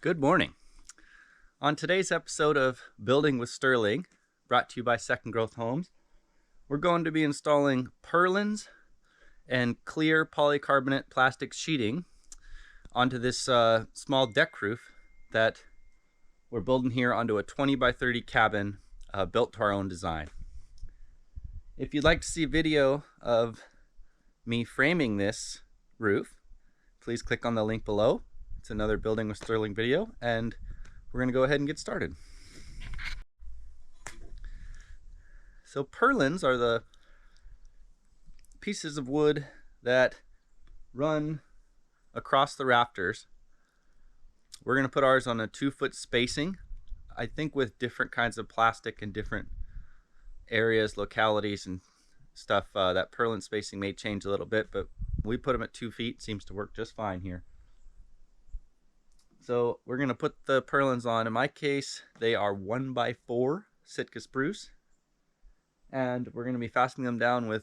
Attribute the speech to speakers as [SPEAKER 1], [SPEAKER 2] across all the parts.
[SPEAKER 1] Good morning. On today's episode of Building with Sterling, brought to you by Second Growth Homes, we're going to be installing purlins and clear polycarbonate plastic sheeting onto this small deck roof that we're building here onto a 20 by 30 cabin built to our own design. If you'd like to see a video of me framing this roof, please click on the link below. It's another Building with Sterling video, and we're going to go ahead and get started. So purlins are the pieces of wood that run across the rafters. We're going to put ours on a 2-foot spacing, I think with different kinds of plastic in different areas, localities, and stuff. That purlin spacing may change a little bit, but we put them at 2 feet. Seems to work just fine here. So we're going to put the purlins on. In my case, they are 1 by 4 Sitka spruce, and we're going to be fastening them down with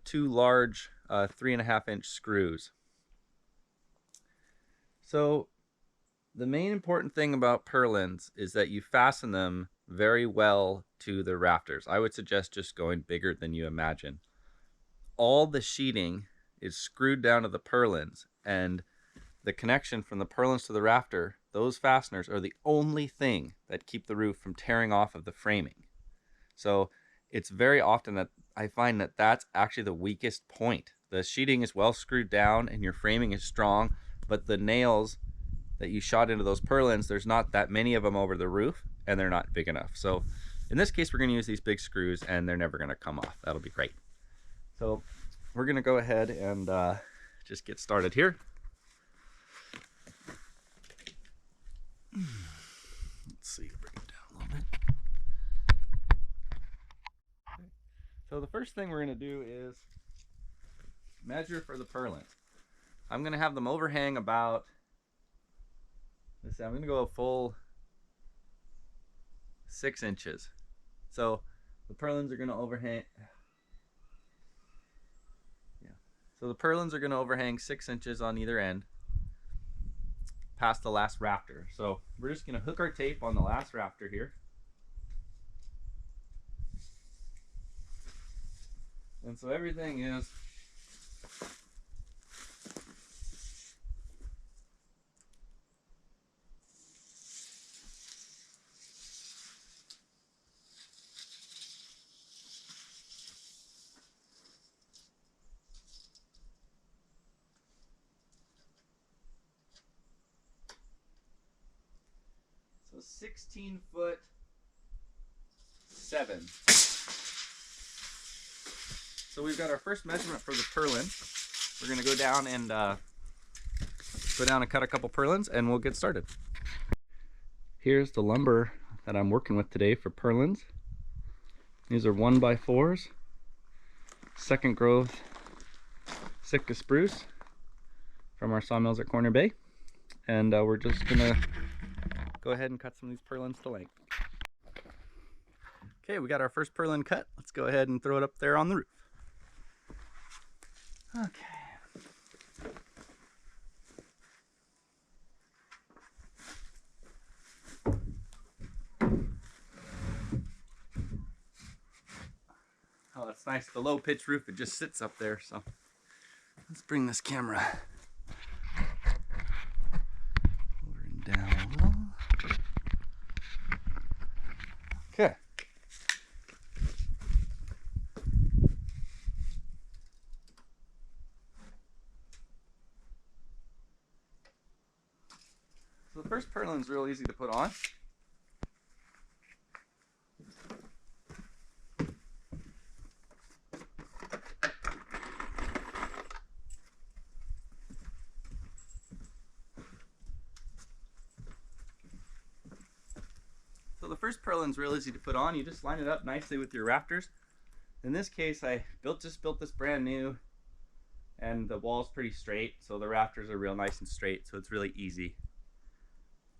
[SPEAKER 1] 2 large 3.5-inch screws. So the main important thing about purlins is that you fasten them very well to the rafters. I would suggest just going bigger than you imagine. All the sheeting is screwed down to the purlins, and the connection from the purlins to the rafter, those fasteners are the only thing that keep the roof from tearing off of the framing. So it's very often that I find that that's actually the weakest point. The sheeting is well screwed down and your framing is strong, but the nails that you shot into those purlins, there's not that many of them over the roof, and they're not big enough. So in this case, we're going to use these big screws, and they're never going to come off. That'll be great. So we're going to go ahead and just get started here. Let's see, bring it down a little bit. Okay. So the first thing we're going to do is measure for the purlins. I'm going to have them overhang about, let's see, I'm going to go a full 6 inches. So the purlins are going to overhang, so the purlins are going to overhang 6 inches on either end, past the last rafter. So we're just going to hook our tape on the last rafter here. And so everything is so 16 foot 7. So we've got our first measurement for the purlin. We're going to go down and cut a couple purlins, and we'll get started. Here's the lumber that I'm working with today for purlins. These are 1 by 4s, second growth Sitka spruce from our sawmills at Corner Bay, and we're just going to go ahead and cut some of these purlins to length. Okay, we got our first purlin cut. Let's go ahead and throw it up there on the roof. Okay. Oh, it's nice. The low pitch roof, it just sits up there. So let's bring this camera over and down a little. Okay. So the first purlin is real easy to put on. So the first purlin is real easy to put on. You just line it up nicely with your rafters. In this case, I just built this brand new, and the wall's pretty straight, so the rafters are real nice and straight, so it's really easy.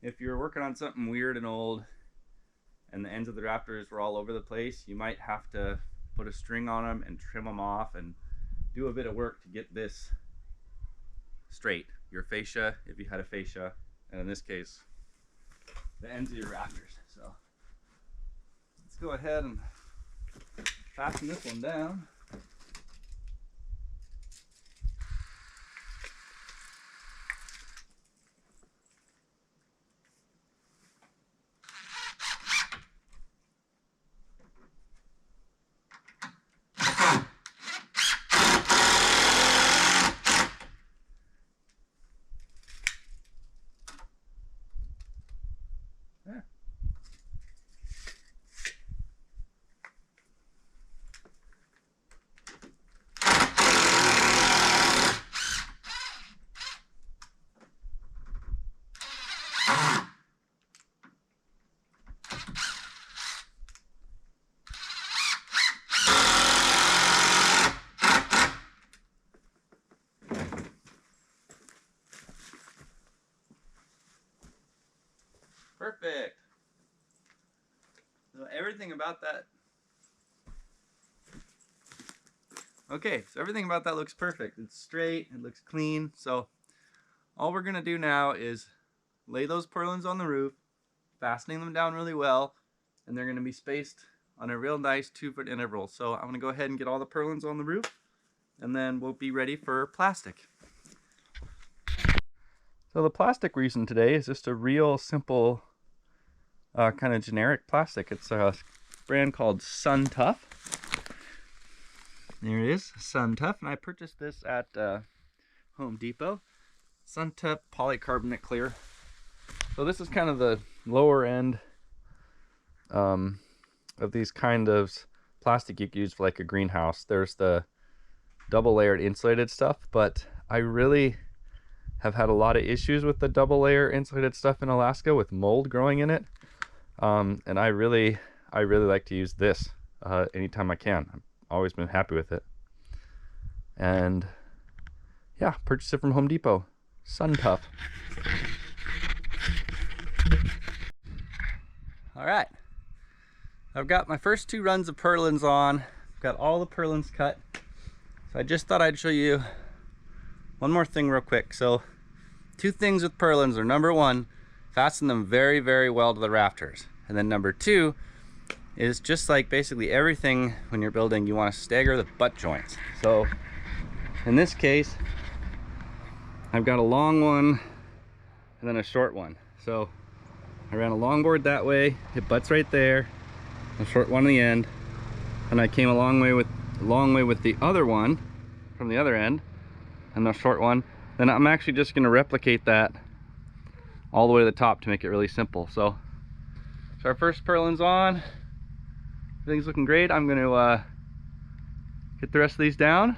[SPEAKER 1] If you're working on something weird and old and the ends of the rafters were all over the place, you might have to put a string on them and trim them off and do a bit of work to get this straight. Your fascia, if you had a fascia, and in this case the ends of your rafters. So let's go ahead and fasten this one down. There. Perfect. So everything about that. Okay, so everything about that looks perfect. It's straight, it looks clean. So all we're gonna do now is lay those purlins on the roof, fastening them down really well, and they're gonna be spaced on a real nice 2-foot interval. So I'm gonna go ahead and get all the purlins on the roof, and then we'll be ready for plastic. So the plastic we're using today is just a real simple kind of generic plastic. It's a brand called SunTuf. There it is, SunTuf, and I purchased this at Home Depot. SunTuf Polycarbonate Clear. So this is kind of the lower end of these kind of plastic you could use for like a greenhouse. There's the double layered insulated stuff, but I really have had a lot of issues with the double layer insulated stuff in Alaska with mold growing in it. And I really like to use this anytime I can. I've always been happy with it. And yeah, purchased it from Home Depot. SunTuf. All right, I've got my first 2 runs of purlins on. I've got all the purlins cut. So I just thought I'd show you one more thing real quick. So 2 things with purlins are, number 1, fasten them very, very well to the rafters. And then number 2 is, just like basically everything when you're building, you want to stagger the butt joints. So in this case, I've got a long one and then a short one. So I ran a long board that way, it butts right there, a short one on the end, and I came a long way with the other one from the other end, and the short one. Then I'm actually just going to replicate that all the way to the top to make it really simple. So our first purlin's on. Everything's looking great. I'm going to get the rest of these down,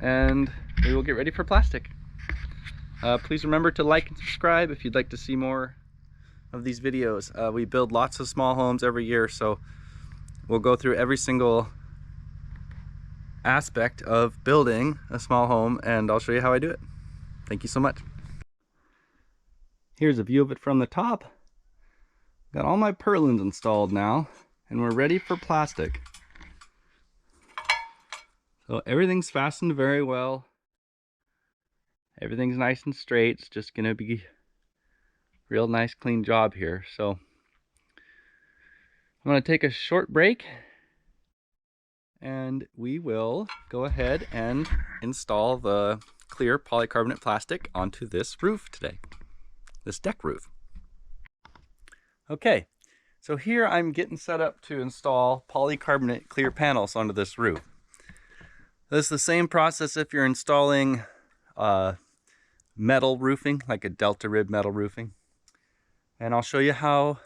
[SPEAKER 1] and we will get ready for plastic. Please remember to like and subscribe if you'd like to see more of these videos. We build lots of small homes every year, so we'll go through every single aspect of building a small home, and I'll show you how I do it. Thank you so much. Here's a view of it from the top. Got all my purlins installed now, and we're ready for plastic. So everything's fastened very well. Everything's nice and straight. It's just gonna be a real nice clean job here. So I'm gonna take a short break, and we will go ahead and install the clear polycarbonate plastic onto this roof today, this deck roof. Okay, so here I'm getting set up to install polycarbonate clear panels onto this roof. This is the same process if you're installing metal roofing, like a delta rib metal roofing, and I'll show you how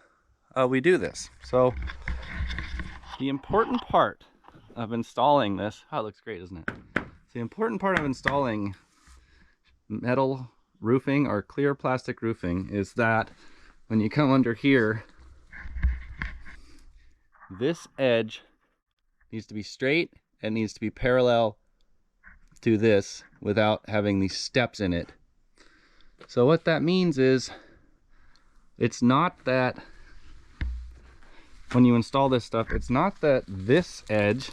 [SPEAKER 1] we do this. So the important part of installing this, oh, it looks great, isn't it? The important part of installing metal roofing or clear plastic roofing is that when you come under here, this edge needs to be straight and needs to be parallel to this without having these steps in it. So what that means is, it's not that when you install this stuff, it's not that this edge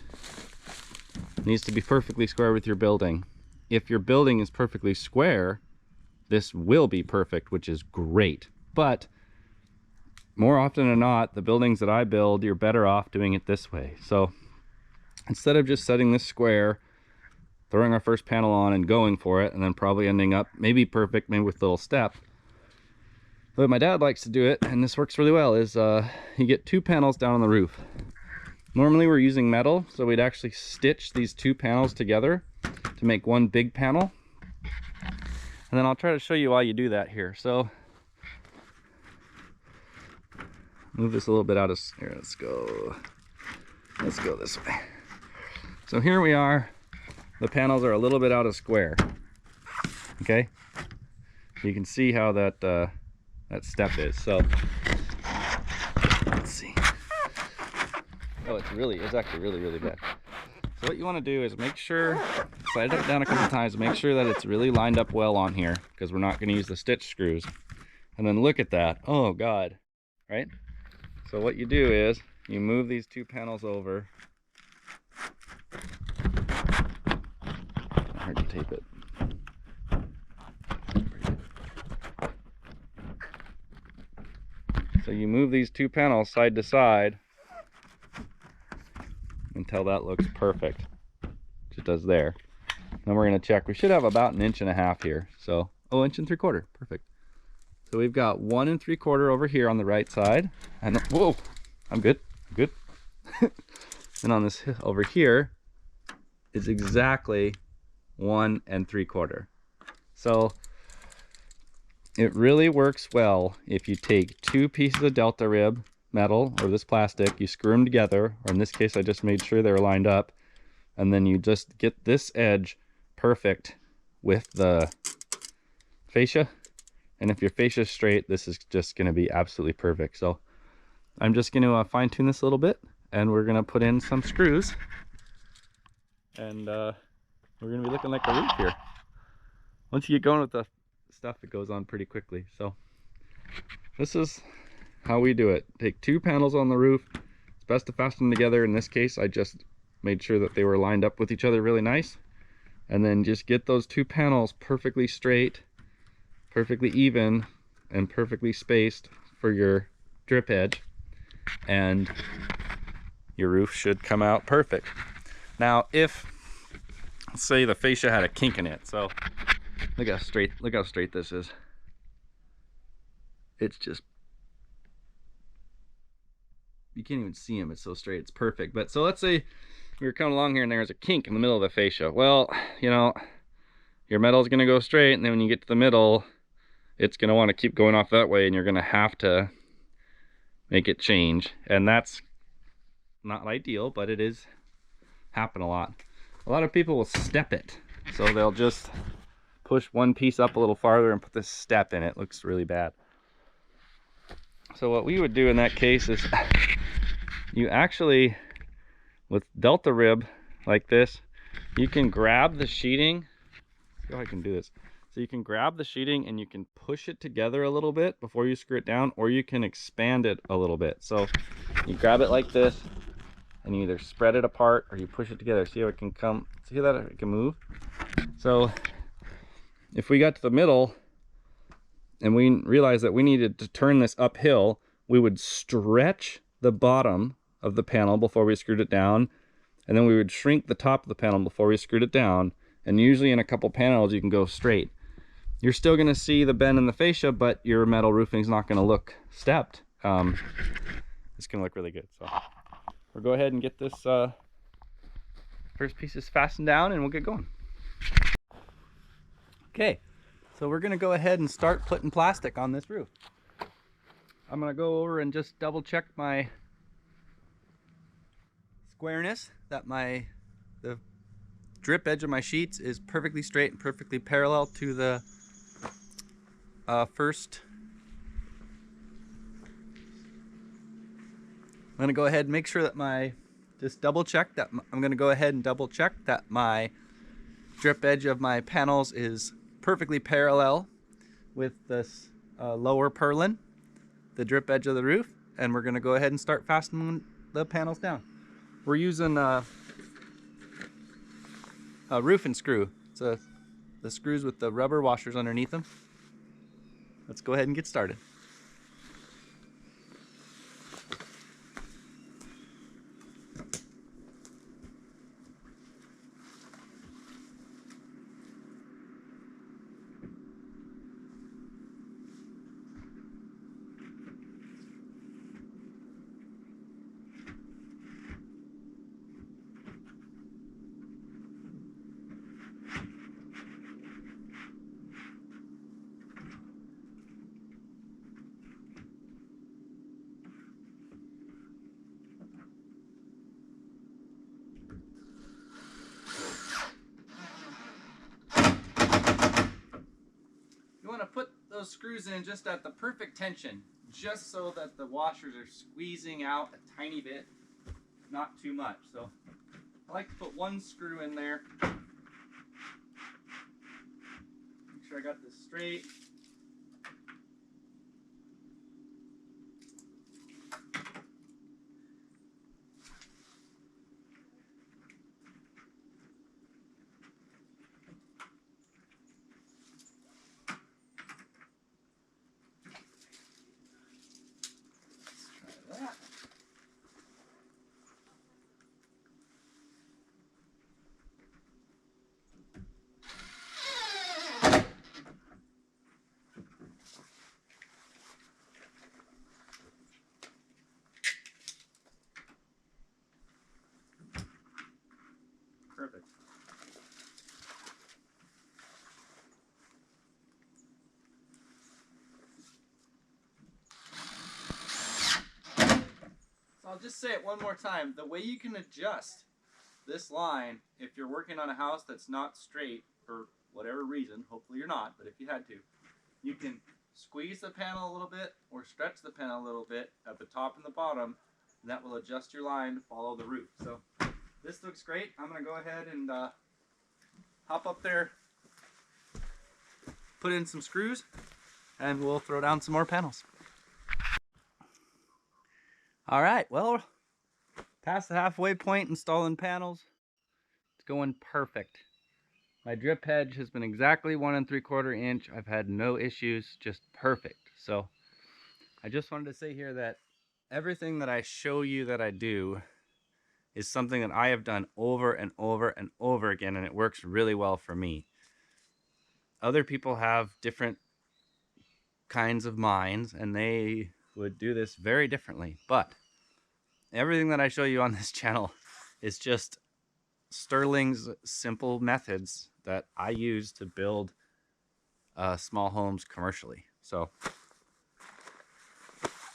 [SPEAKER 1] needs to be perfectly square with your building. If your building is perfectly square, this will be perfect, which is great. But more often than not, the buildings that I build, you're better off doing it this way. So instead of just setting this square, throwing our first panel on and going for it, and then probably ending up maybe perfect, maybe with a little step. But my dad likes to do it, and this works really well, is you get 2 panels down on the roof. Normally we're using metal, so we'd actually stitch these 2 panels together to make one big panel. And then I'll try to show you why you do that here. So move this a little bit out of here. Let's go this way. So here we are. The panels are a little bit out of square. Okay, you can see how that that step is. So let's see. Oh, it's actually really bad. So what you want to do is make sure, slide it down a couple times, make sure that it's really lined up well on here, because we're not going to use the stitch screws. And then look at that. Oh God, right? So what you do is you move these 2 panels over. I heard you tape it. So you move these 2 panels side to side until that looks perfect, which it does there. Then we're going to check. We should have about 1.5 inches here. So, oh, 1 3/4, perfect. So we've got 1 3/4 over here on the right side, and whoa, I'm good. And on this over here is exactly 1 3/4. So it really works well if you take 2 pieces of delta rib metal or this plastic, you screw them together, or in this case I just made sure they were lined up, and then you just get this edge perfect with the fascia. And if your fascia is straight, this is just going to be absolutely perfect. So I'm just going to fine tune this a little bit, and we're going to put in some screws, and we're going to be looking like a roof here. Once you get going with the stuff, it goes on pretty quickly. So this is how we do it. Take 2 panels on the roof. It's best to fasten them together. In this case, I just made sure that they were lined up with each other really nice, and then just get those 2 panels perfectly straight, perfectly even, and perfectly spaced for your drip edge, and your roof should come out perfect. Now if, let's say the fascia had a kink in it, so look how straight this is. It's just, you can't even see them, it's so straight, it's perfect. But so let's say we were coming along here and there's a kink in the middle of the fascia. Well, you know, your metal's going to go straight, and then when you get to the middle, it's going to want to keep going off that way, and you're going to have to make it change. And that's not ideal, but it is happen a lot. A lot of people will step it, so they'll just push one piece up a little farther and put this step in. It looks really bad. So what we would do in that case is you actually, with delta rib like this, you can grab the sheeting. Let's see how I can do this. So you can grab the sheeting and you can push it together a little bit before you screw it down, or you can expand it a little bit. So you grab it like this and you either spread it apart or you push it together. See how it can come, see that it can move? So if we got to the middle and we realized that we needed to turn this uphill, we would stretch the bottom of the panel before we screwed it down, and then we would shrink the top of the panel before we screwed it down. And usually in a couple panels you can go straight. You're still going to see the bend in the fascia, but your metal roofing is not going to look stepped. It's going to look really good. So we'll go ahead and get this first pieces fastened down, and we'll get going. Okay, so we're going to go ahead and start putting plastic on this roof. I'm going to go over and just double check my squareness, that the drip edge of my sheets is perfectly straight and perfectly parallel to the first. I'm going to go ahead and make sure that just double check that I'm going to go ahead and double check that my drip edge of my panels is perfectly parallel with this lower purlin, the drip edge of the roof, and we're going to go ahead and start fastening the panels down. We're using a roof and screw. It's the screws with the rubber washers underneath them. Let's go ahead and get started. those screws in just at the perfect tension, just so that the washers are squeezing out a tiny bit, not too much. So I like to put one screw in there. Make sure I got this straight. Perfect. So I'll just say it one more time. The way you can adjust this line, if you're working on a house that's not straight for whatever reason, hopefully you're not, but if you had to, you can squeeze the panel a little bit or stretch the panel a little bit at the top and the bottom, and that will adjust your line to follow the roof. So this looks great. I'm going to go ahead and hop up there, put in some screws, and we'll throw down some more panels. All right, well, past the halfway point installing panels. It's going perfect. My drip hedge has been exactly 1 3/4 inch. I've had no issues, just perfect. So I just wanted to say here that everything that I show you that I do is something that I have done over and over and over again, and it works really well for me. Other people have different kinds of minds, and they would do this very differently. But everything that I show you on this channel is just Sterling's simple methods that I use to build small homes commercially. So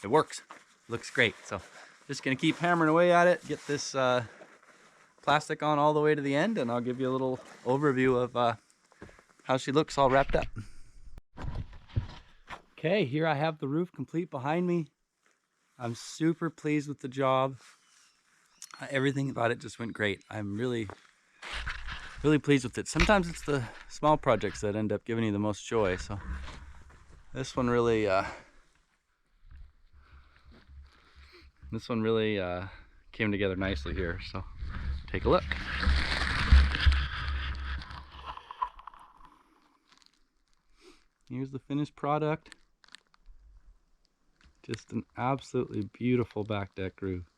[SPEAKER 1] it works. Looks great. So just gonna keep hammering away at it, get this plastic on all the way to the end, and I'll give you a little overview of how she looks all wrapped up. Okay, here I have the roof complete behind me. I'm super pleased with the job. Everything about it just went great. I'm really pleased with it. Sometimes it's the small projects that end up giving you the most joy. So this one really came together nicely here. So take a look. Here's the finished product. Just an absolutely beautiful back deck roof.